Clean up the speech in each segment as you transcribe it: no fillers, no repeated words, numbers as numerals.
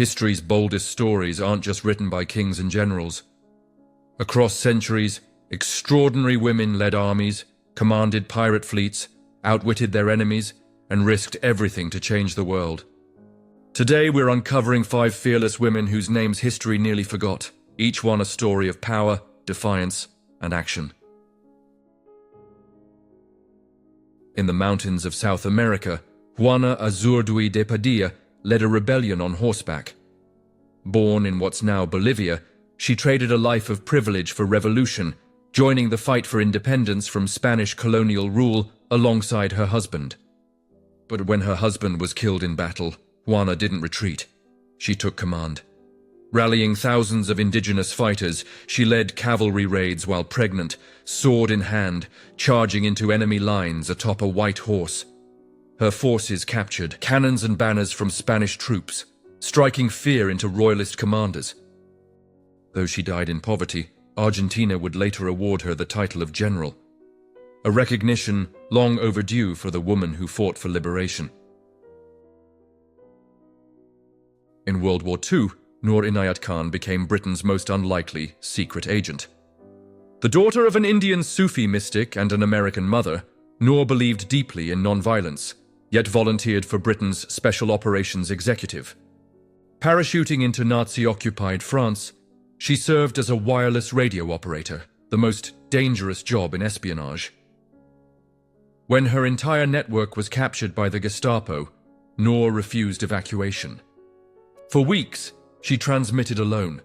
History's boldest stories aren't just written by kings and generals. Across centuries, extraordinary women led armies, commanded pirate fleets, outwitted their enemies, and risked everything to change the world. Today we're uncovering 5 fearless women whose names history nearly forgot, each one a story of power, defiance, and action. In the mountains of South America, Juana Azurduy de Padilla led a rebellion on horseback. Born in what's now Bolivia, she traded a life of privilege for revolution, joining the fight for independence from Spanish colonial rule alongside her husband. But when her husband was killed in battle, Juana didn't retreat. She took command. Rallying thousands of indigenous fighters, she led cavalry raids while pregnant, sword in hand, charging into enemy lines atop a white horse. Her forces captured cannons and banners from Spanish troops, striking fear into royalist commanders. Though she died in poverty, Argentina would later award her the title of general, a recognition long overdue for the woman who fought for liberation. In World War II, Noor Inayat Khan became Britain's most unlikely secret agent. The daughter of an Indian Sufi mystic and an American mother, Noor believed deeply in nonviolence, yet volunteered for Britain's Special Operations Executive. Parachuting into Nazi-occupied France, she served as a wireless radio operator, the most dangerous job in espionage. When her entire network was captured by the Gestapo, Noor refused evacuation. For weeks, she transmitted alone,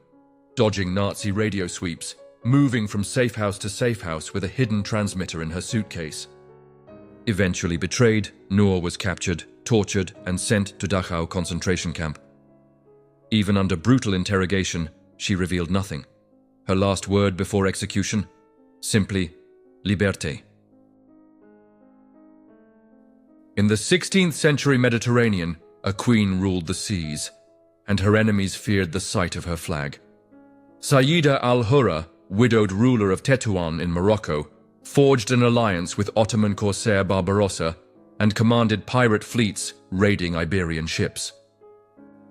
dodging Nazi radio sweeps, moving from safe house to safe house with a hidden transmitter in her suitcase. Eventually betrayed, Noor was captured, tortured, and sent to Dachau concentration camp. Even under brutal interrogation, she revealed nothing. Her last word before execution? Simply, liberté. In the 16th century Mediterranean, a queen ruled the seas, and her enemies feared the sight of her flag. Sayyida al-Hurra, widowed ruler of Tetuan in Morocco, forged an alliance with Ottoman corsair Barbarossa and commanded pirate fleets raiding Iberian ships.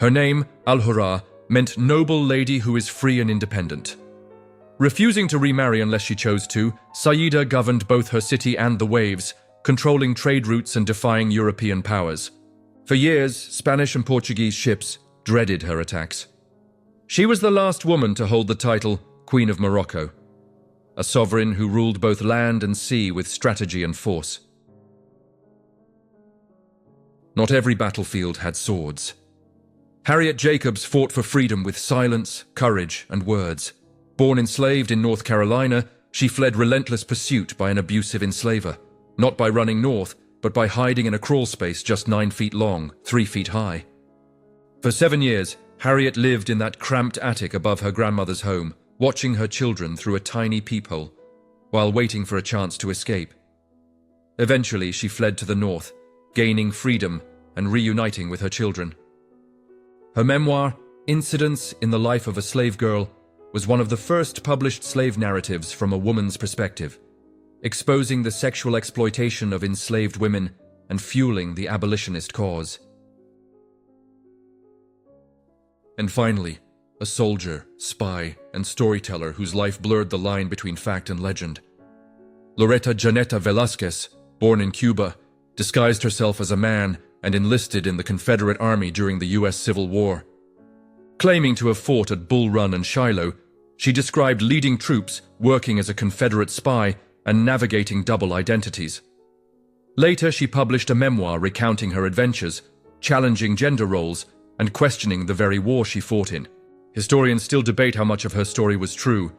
Her name, al-Hurra, meant noble lady who is free and independent. Refusing to remarry unless she chose to, Sayyida governed both her city and the waves, controlling trade routes and defying European powers. For years, Spanish and Portuguese ships dreaded her attacks. She was the last woman to hold the title Queen of Morocco, a sovereign who ruled both land and sea with strategy and force. Not every battlefield had swords. Harriet Jacobs fought for freedom with silence, courage, and words. Born enslaved in North Carolina, she fled relentless pursuit by an abusive enslaver, not by running north, but by hiding in a crawl space just 9 feet long, 3 feet high. For 7 years, Harriet lived in that cramped attic above her grandmother's home, watching her children through a tiny peephole, while waiting for a chance to escape. Eventually, she fled to the north, gaining freedom and reuniting with her children. Her memoir, Incidents in the Life of a Slave Girl, was one of the first published slave narratives from a woman's perspective, exposing the sexual exploitation of enslaved women and fueling the abolitionist cause. And finally, a soldier, spy, and storyteller whose life blurred the line between fact and legend. Loretta Janeta Velázquez, born in Cuba, disguised herself as a man and enlisted in the Confederate Army during the U.S. Civil War. Claiming to have fought at Bull Run and Shiloh, she described leading troops, working as a Confederate spy, and navigating double identities. Later, she published a memoir recounting her adventures, challenging gender roles, and questioning the very war she fought in. Historians still debate how much of her story was true,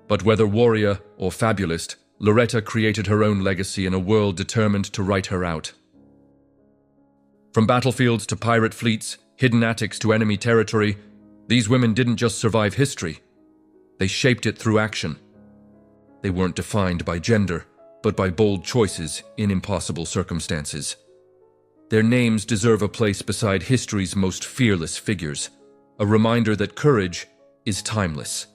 but whether warrior or fabulist, Loretta created her own legacy in a world determined to write her out. From battlefields to pirate fleets, hidden attics to enemy territory, these women didn't just survive history. They shaped it through action. They weren't defined by gender, but by bold choices in impossible circumstances. Their names deserve a place beside history's most fearless figures, a reminder that courage is timeless.